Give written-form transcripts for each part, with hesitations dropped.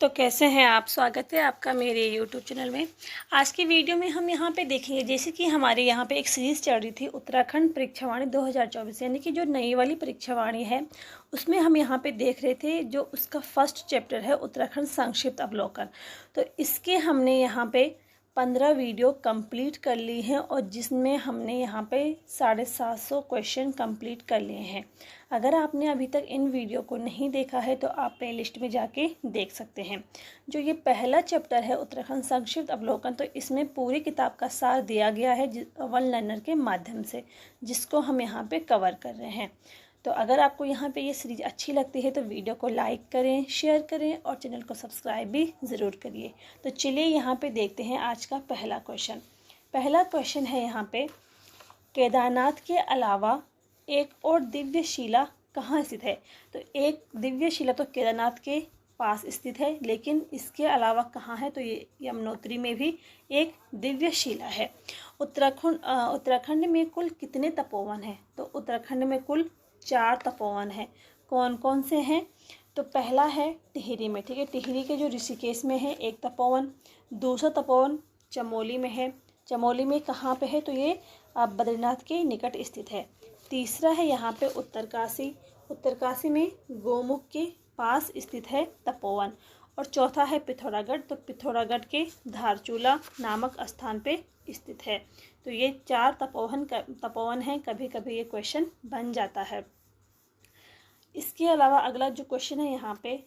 तो कैसे हैं आप। स्वागत है आपका मेरे YouTube चैनल में। आज की वीडियो में हम यहाँ पे देखेंगे, जैसे कि हमारे यहाँ पे एक सीरीज़ चल रही थी उत्तराखंड परीक्षावाणी 2024, यानी कि जो नई वाली परीक्षावाणी है उसमें हम यहाँ पे देख रहे थे जो उसका फर्स्ट चैप्टर है उत्तराखंड संक्षिप्त अवलोकन। तो इसके हमने यहाँ पे 15 वीडियो कंप्लीट कर ली हैं और जिसमें हमने यहाँ पे 750 क्वेश्चन कंप्लीट कर लिए हैं। अगर आपने अभी तक इन वीडियो को नहीं देखा है तो आप प्लेलिस्ट में जाके देख सकते हैं। जो ये पहला चैप्टर है उत्तराखंड संक्षिप्त अवलोकन, तो इसमें पूरी किताब का सार दिया गया है वन लर्नर के माध्यम से, जिसको हम यहाँ पे कवर कर रहे हैं। तो अगर आपको यहाँ पे ये सीरीज अच्छी लगती है तो वीडियो को लाइक करें, शेयर करें और चैनल को सब्सक्राइब भी ज़रूर करिए। तो चलिए यहाँ पे देखते हैं आज का पहला क्वेश्चन। पहला क्वेश्चन है यहाँ पे, केदारनाथ के अलावा एक और दिव्य शिला कहाँ स्थित है। तो एक दिव्य शिला तो केदारनाथ के पास स्थित है, लेकिन इसके अलावा कहाँ है, तो ये यमुनोत्री में भी एक दिव्य शिला है। उत्तराखंड में कुल कितने तपोवन हैं। तो उत्तराखंड में कुल 4 तपोवन हैं। कौन कौन से हैं, तो पहला है टिहरी में, ठीक है। टिहरी के जो ऋषिकेश में है एक तपोवन। दूसरा तपोवन चमोली में है। चमोली में कहाँ पे है, तो ये बद्रीनाथ के निकट स्थित है। तीसरा है यहाँ पे उत्तरकाशी। उत्तरकाशी में गोमुख के पास स्थित है तपोवन। और चौथा है पिथौरागढ़। तो पिथौरागढ़ के धारचूला नामक स्थान पे स्थित है। तो ये 4 तपोवन हैं। कभी कभी ये क्वेश्चन बन जाता है। इसके अलावा अगला जो क्वेश्चन है यहाँ पे,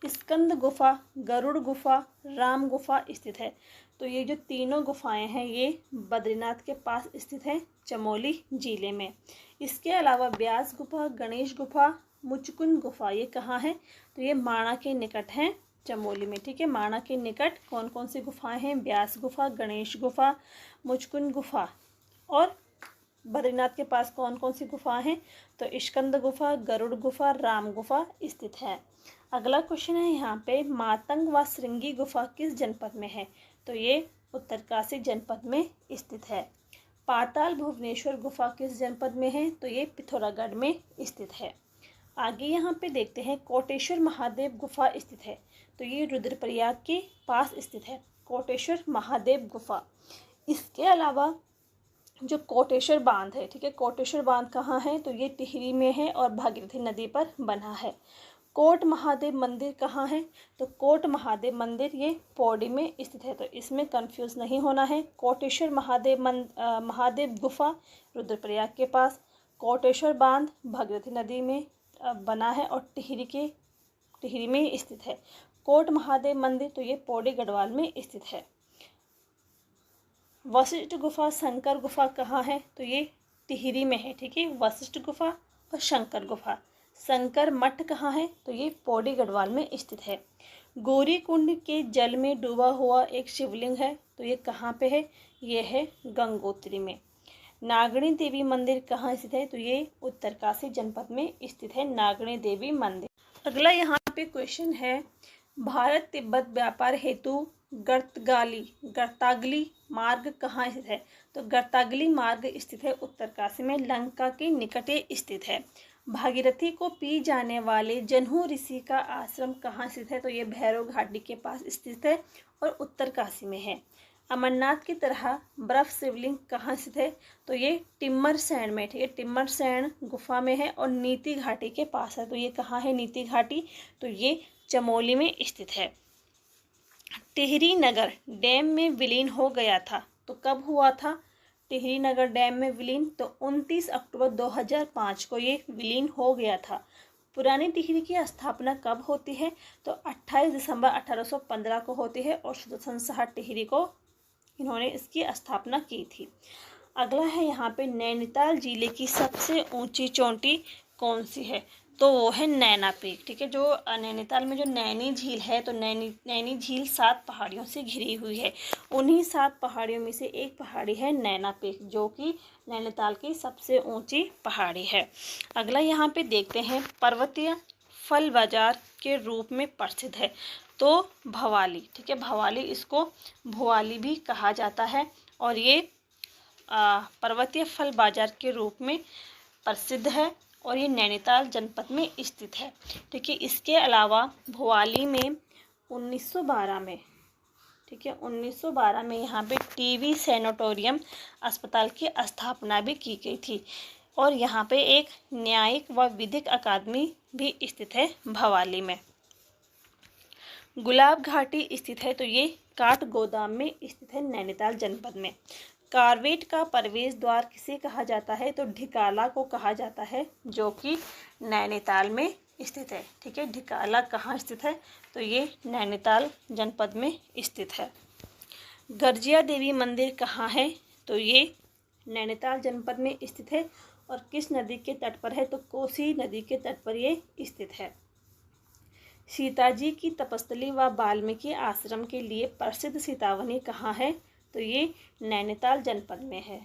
स्कंद गुफा, गरुड़ गुफा, राम गुफा स्थित है। तो ये जो तीनों गुफाएं हैं ये बद्रीनाथ के पास स्थित है, चमोली जिले में। इसके अलावा व्यास गुफा, गणेश गुफा, मुचकुंद गुफा, ये कहाँ है, तो ये माणा के निकट हैं, चमोली में, ठीक है। माणा के निकट कौन कौन सी गुफाएं हैं, व्यास गुफा, गणेश गुफा, मुचकुंद गुफा। और बद्रीनाथ के पास कौन कौन सी गुफाएं हैं, तो स्कंद गुफा, गरुड़ गुफा, राम गुफा स्थित है। अगला क्वेश्चन है यहाँ पे, मातंग व श्रृंगी गुफा किस जनपद में है। तो ये उत्तरकाशी जनपद में स्थित है। पाताल भुवनेश्वर गुफा किस जनपद में है, तो ये पिथौरागढ़ में स्थित है। आगे यहाँ पे देखते हैं, कोटेश्वर महादेव गुफा स्थित है। तो ये रुद्रप्रयाग के पास स्थित है, कोटेश्वर महादेव गुफा। इसके अलावा जो कोटेश्वर बांध है, ठीक है, कोटेश्वर बांध कहाँ है, तो ये टिहरी में है और भागीरथी नदी पर बना है। कोट महादेव मंदिर कहाँ है, तो कोट महादेव मंदिर ये पौड़ी में स्थित है। तो इसमें कंफ्यूज नहीं होना है। कोटेश्वर महादेव गुफा रुद्रप्रयाग के पास, कोटेश्वर बांध भागीरथी नदी में बना है और टिहरी में स्थित है। कोट महादेव मंदिर तो ये पौड़ी गढ़वाल में स्थित है। वशिष्ठ गुफा, शंकर गुफा कहाँ है, तो ये टिहरी में है, ठीक है। वशिष्ठ गुफा और शंकर गुफा। शंकर मठ कहाँ है, तो ये पौड़ी गढ़वाल में स्थित है। गौरी कुंड के जल में डूबा हुआ एक शिवलिंग है, तो ये कहाँ पे है, ये है गंगोत्री में। नागणी देवी मंदिर कहाँ स्थित है, तो ये उत्तरकाशी जनपद में स्थित है, नागणी देवी मंदिर। अगला यहाँ पे क्वेश्चन है, भारत तिब्बत व्यापार हेतु गर्तागली मार्ग कहाँ स्थित है। तो गर्तागली मार्ग स्थित है उत्तरकाशी में, लंका के निकट स्थित है। भागीरथी को पी जाने वाले जनहू ऋषि का आश्रम कहाँ स्थित है, तो ये भैरव घाटी के पास स्थित है और उत्तरकाशी में है। अमरनाथ की तरह बर्फ शिवलिंग कहाँ स्थित है, तो ये टिम्मरसैंण में, ठीक है, टिम्मरसैंण गुफा में है और नीति घाटी के पास है। तो ये कहाँ है नीति घाटी, तो ये चमोली में स्थित है। टिहरी नगर डैम में विलीन हो गया था, तो कब हुआ था टिहरी नगर डैम में विलीन, तो 29 अक्टूबर 2005 को ये विलीन हो गया था। पुरानी टिहरी की स्थापना कब होती है, तो 28 दिसंबर 1815 को होती है और सुदर्शन शाह टिहरी को इन्होंने इसकी स्थापना की थी। अगला है यहाँ पे, नैनीताल जिले की सबसे ऊंची चोटी कौन सी है, तो वो है नैना पीक, ठीक है। जो नैनीताल में जो नैनी झील है, तो नैनी झील 7 पहाड़ियों से घिरी हुई है। उन्हीं 7 पहाड़ियों में से एक पहाड़ी है नैना पीक, जो कि नैनीताल की सबसे ऊंची पहाड़ी है। अगला यहाँ पे देखते हैं, पर्वतीय फल बाजार के रूप में प्रसिद्ध है, तो भवाली, ठीक है। भवाली, इसको भुवाली भी कहा जाता है और ये पर्वतीय फल बाजार के रूप में प्रसिद्ध है और ये नैनीताल जनपद में स्थित है, ठीक है। इसके अलावा भुवाली में 1912 में, ठीक है, 1912 में यहाँ पे टीबी सैनिटोरियम अस्पताल की स्थापना भी की गई थी। और यहाँ पे एक न्यायिक व विधिक अकादमी भी स्थित है भवाली में। गुलाब घाटी स्थित है, तो ये काठगोदाम में स्थित है, नैनीताल जनपद में। कार्बेट का प्रवेश द्वार किसे कहा जाता है, तो ढिकाला को कहा जाता है, जो कि नैनीताल में स्थित है, ठीक है। ढिकाला कहाँ स्थित है, तो ये नैनीताल जनपद में स्थित है। गर्जिया देवी मंदिर कहाँ है, तो ये नैनीताल जनपद में स्थित है। और किस नदी के तट पर है, तो कोसी नदी के तट पर ये स्थित है। सीताजी की तपस्थली व वाल्मीकि आश्रम के लिए प्रसिद्ध सीतावनी कहाँ है, तो ये नैनीताल जनपद में है।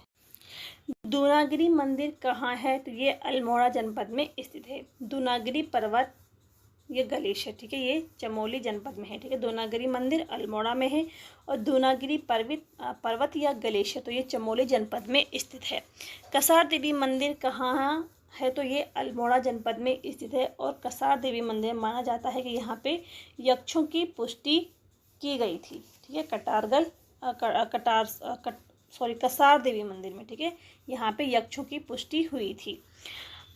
दूनागिरी मंदिर कहाँ है, तो ये अल्मोड़ा जनपद में स्थित है। दूनागिरी पर्वत ये ग्लेशियर, ठीक है, ये चमोली जनपद में है, ठीक है। दूनागिरी मंदिर अल्मोड़ा में है और दूनागिरी पर्वत या ग्लेशियर तो ये चमोली जनपद में स्थित है। कसार देवी मंदिर कहाँ है, तो ये अल्मोड़ा जनपद में स्थित है। और कसार देवी मंदिर माना जाता है कि यहाँ पे यक्षों की पुष्टि की गई थी, ठीक है। कसार देवी मंदिर में, ठीक है, यहाँ पे यक्षों की पुष्टि हुई थी।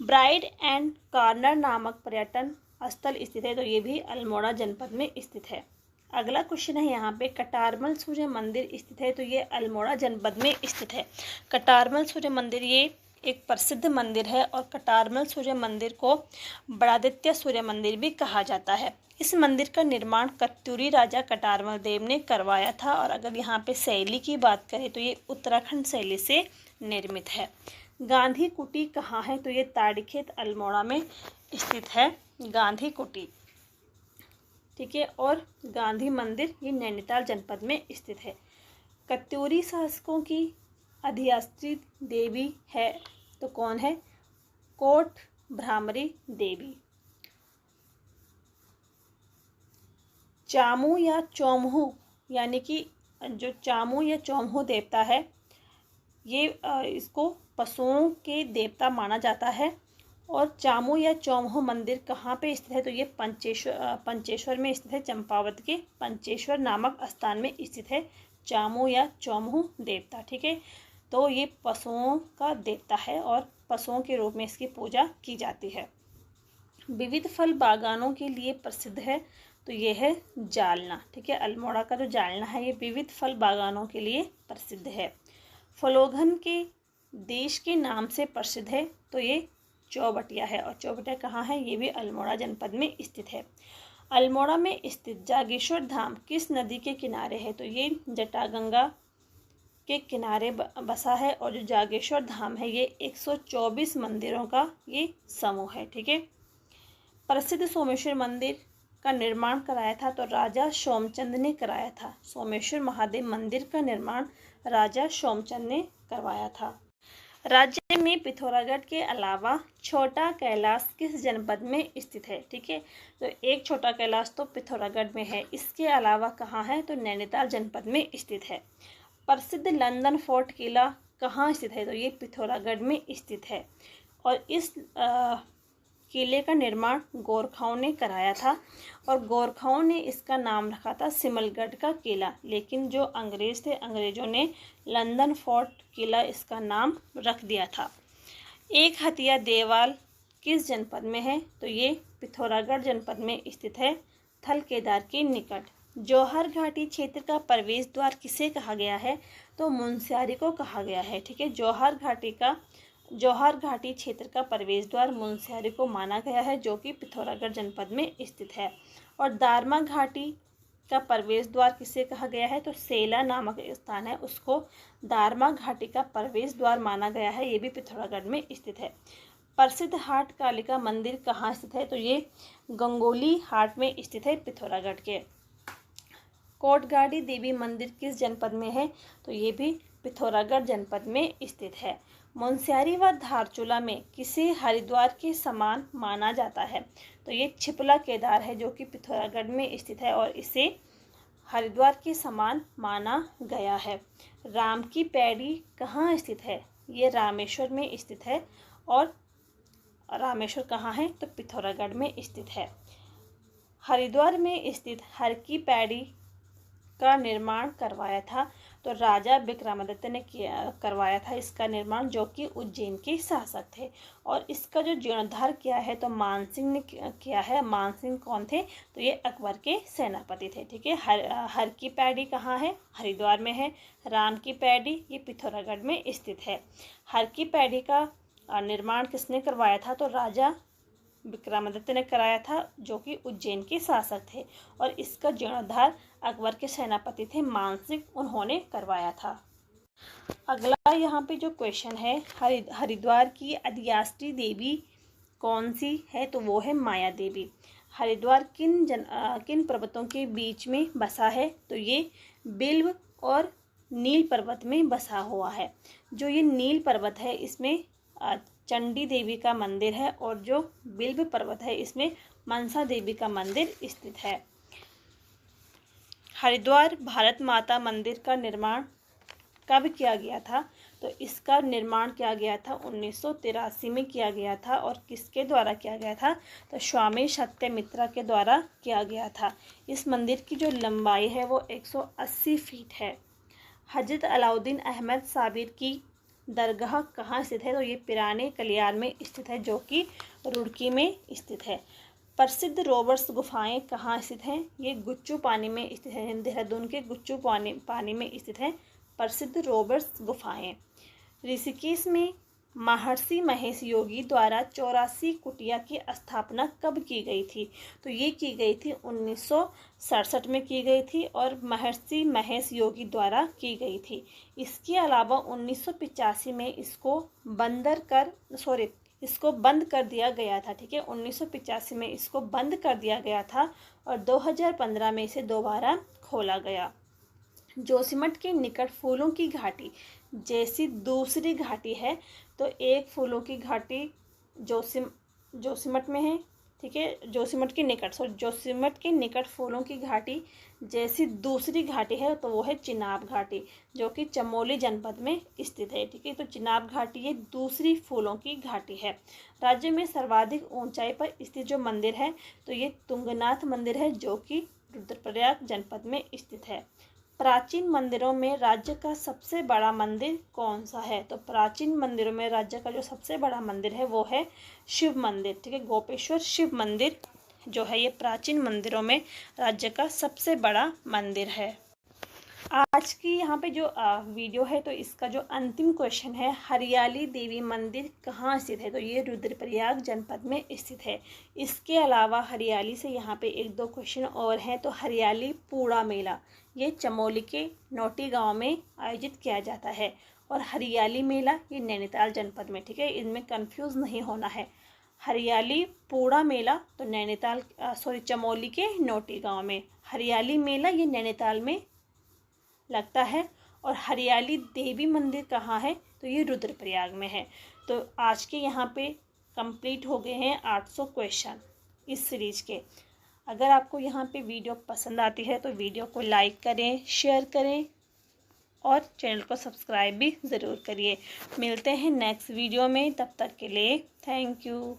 ब्राइड एंड कॉर्नर नामक पर्यटन स्थल स्थित है, तो ये भी अल्मोड़ा जनपद में स्थित है। अगला क्वेश्चन है यहाँ पे कटारमल सूर्य मंदिर स्थित है, तो ये अल्मोड़ा जनपद में स्थित है। कटारमल सूर्य मंदिर ये एक प्रसिद्ध मंदिर है और कटारमल सूर्य मंदिर को बड़ादित्य सूर्य मंदिर भी कहा जाता है। इस मंदिर का निर्माण कत्यूरी राजा कटारमल देव ने करवाया था। और अगर यहाँ पे शैली की बात करें तो ये उत्तराखंड शैली से निर्मित है। गांधी कुटी कहाँ है, तो ये ताड़ीखेत अल्मोड़ा में स्थित है गांधी कुटी, ठीक है। और गांधी मंदिर ये नैनीताल जनपद में स्थित है। कत्यूरी शासकों की अधिष्ठात्री देवी है, तो कौन है, कोट भ्रामरी देवी। चामू या चौमहू यानी कि जो चामू या चौमहू देवता है, ये इसको पशुओं के देवता माना जाता है। और चामू या चौमहू मंदिर कहाँ पे स्थित है, तो ये पंचेश्वर में स्थित है। चंपावत के पंचेश्वर नामक स्थान में स्थित है चामू या चौमहू देवता, ठीक है। तो ये पशुओं का देवता है और पशुओं के रूप में इसकी पूजा की जाती है। विविध फल बागानों के लिए प्रसिद्ध है, तो ये है जालना, ठीक है। अल्मोड़ा का जो जालना है ये विविध फल बागानों के लिए प्रसिद्ध है। फलोघन के देश के नाम से प्रसिद्ध है, तो ये चौबटिया है। और चौबटिया कहाँ है, ये भी अल्मोड़ा जनपद में स्थित है। अल्मोड़ा में स्थित जागेश्वर धाम किस नदी के किनारे है, तो ये जटागंगा के किनारे बसा है। और जो जागेश्वर धाम है ये 124 मंदिरों का ये समूह है, ठीक है। प्रसिद्ध सोमेश्वर मंदिर का निर्माण कराया था, तो राजा सोमचंद ने कराया था। सोमेश्वर महादेव मंदिर का निर्माण राजा सोमचंद ने करवाया था। राज्य में पिथौरागढ़ के अलावा छोटा कैलाश किस जनपद में स्थित है, ठीक है। तो एक छोटा कैलाश तो पिथौरागढ़ में है, इसके अलावा कहाँ है, तो नैनीताल जनपद में स्थित है। प्रसिद्ध लंदन फोर्ट किला कहाँ स्थित है, तो ये पिथौरागढ़ में स्थित है। और इस किले का निर्माण गोरखाओं ने कराया था और गोरखाओं ने इसका नाम रखा था सिमलगढ़ का किला। लेकिन जो अंग्रेज थे, अंग्रेजों ने लंदन फोर्ट किला इसका नाम रख दिया था। एक हथिया देवाल किस जनपद में है, तो ये पिथौरागढ़ जनपद में स्थित है, थल केदार के निकट। जौहर घाटी क्षेत्र का प्रवेश द्वार किसे कहा गया है, तो मुनस्यारी को कहा गया है, ठीक है। जौहर घाटी क्षेत्र का प्रवेश द्वार मुनस्यारी को माना गया है, जो कि पिथौरागढ़ जनपद में स्थित है। और दारमा घाटी का प्रवेश द्वार किसे कहा गया है, तो सेला नामक स्थान है, उसको दारमा घाटी का प्रवेश द्वार माना गया है, ये भी पिथौरागढ़ में स्थित है। प्रसिद्ध हाट कालिका मंदिर कहाँ स्थित है, तो ये गंगोली हाट में स्थित है, पिथौरागढ़ के। कोटगाड़ी देवी मंदिर किस जनपद में है, तो ये भी पिथौरागढ़ जनपद में स्थित है। मुनस्यारी व धारचूला में किसे हरिद्वार के समान माना जाता है, तो ये छिपला केदार है, जो कि पिथौरागढ़ में स्थित है और इसे हरिद्वार के समान माना गया है। राम की पैड़ी कहाँ स्थित है, ये रामेश्वर में स्थित है। और रामेश्वर कहाँ है, तो पिथौरागढ़ में स्थित है। हरिद्वार में स्थित हर की पैड़ी का निर्माण करवाया था? तो राजा विक्रमादित्य ने करवाया था इसका निर्माण, जो कि उज्जैन के शासक थे। और इसका जो जीर्णोद्धार किया है तो मानसिंह ने किया है। मानसिंह कौन थे? तो ये अकबर के सेनापति थे। ठीक है, हर की पैड़ी कहाँ है? हरिद्वार में है। राम की पैड़ी ये पिथौरागढ़ में स्थित है। हर की पैड़ी का निर्माण किसने करवाया था? तो राजा विक्रमादित्य ने कराया था, जो कि उज्जैन के शासक थे। और इसका जीर्णोद्धार अकबर के सेनापति थे मानसिंह, उन्होंने करवाया था। अगला यहाँ पे जो क्वेश्चन है, हरिद्वार की अधिष्ठात्री देवी कौन सी है? तो वो है माया देवी। हरिद्वार किन पर्वतों के बीच में बसा है? तो ये बिल्व और नील पर्वत में बसा हुआ है। जो ये नील पर्वत है इसमें चंडी देवी का मंदिर है, और जो बिल्व पर्वत है इसमें मनसा देवी का मंदिर स्थित है। हरिद्वार भारत माता मंदिर का निर्माण कब किया गया था? तो इसका निर्माण किया गया था 1983 में किया गया था। और किसके द्वारा किया गया था? तो स्वामी सत्यमित्रा के द्वारा किया गया था। इस मंदिर की जो लंबाई है वो 180 फीट है। हजरत अलाउद्दीन अहमद साबिर की दरगाह कहाँ स्थित है? तो ये पिराने कलियार में स्थित है, जो कि रुड़की में स्थित है। प्रसिद्ध रोबर्ट्स गुफाएं कहाँ स्थित हैं? ये गुच्चू पानी में स्थित है। देहरादून के गुच्चू पानी में स्थित है प्रसिद्ध रोबर्ट्स गुफाएं। ऋषिकेश में महर्षि महेश योगी द्वारा 84 कुटिया की स्थापना कब की गई थी? तो ये की गई थी 1967 में की गई थी, और महर्षि महेश योगी द्वारा की गई थी। इसके अलावा 1985 में इसको बंद कर दिया गया था। ठीक है, 1985 में इसको बंद कर दिया गया था, और 2015 में इसे दोबारा खोला गया। जोशीमठ के निकट फूलों की घाटी जैसी दूसरी घाटी है। तो एक फूलों की घाटी जोशीमठ में है। ठीक है, जोशीमठ के निकट फूलों की घाटी जैसी दूसरी घाटी है, तो वो है चिनाब घाटी, जो कि चमोली जनपद में स्थित है। ठीक है, तो चिनाब घाटी ये दूसरी फूलों की घाटी है। राज्य में सर्वाधिक ऊंचाई पर स्थित जो मंदिर है तो ये तुंगनाथ मंदिर है, जो कि रुद्रप्रयाग जनपद में स्थित है। प्राचीन मंदिरों में राज्य का सबसे बड़ा मंदिर कौन सा है? तो प्राचीन मंदिरों में राज्य का जो सबसे बड़ा मंदिर है वो है शिव मंदिर। ठीक है, गोपेश्वर शिव मंदिर जो है ये प्राचीन मंदिरों में राज्य का सबसे बड़ा मंदिर है। आज की यहाँ पे जो वीडियो है तो इसका जो अंतिम क्वेश्चन है, हरियाली देवी मंदिर कहाँ स्थित है? तो ये रुद्रप्रयाग जनपद में स्थित है। इसके अलावा हरियाली से यहाँ पे एक दो क्वेश्चन और हैं। तो हरियाली पूड़ा मेला ये चमोली के नोटी गांव में आयोजित किया जाता है, और हरियाली मेला ये नैनीताल जनपद में। ठीक है, इनमें कंफ्यूज नहीं होना है। हरियाली पूड़ा मेला तो चमोली के नोटी गांव में, हरियाली मेला ये नैनीताल में लगता है। और हरियाली देवी मंदिर कहाँ है? तो ये रुद्रप्रयाग में है। तो आज के यहाँ पे कंप्लीट हो गए हैं 800 क्वेश्चन इस सीरीज के। अगर आपको यहाँ पे वीडियो पसंद आती है तो वीडियो को लाइक करें, शेयर करें, और चैनल को सब्सक्राइब भी ज़रूर करिए। मिलते हैं नेक्स्ट वीडियो में, तब तक के लिए थैंक यू।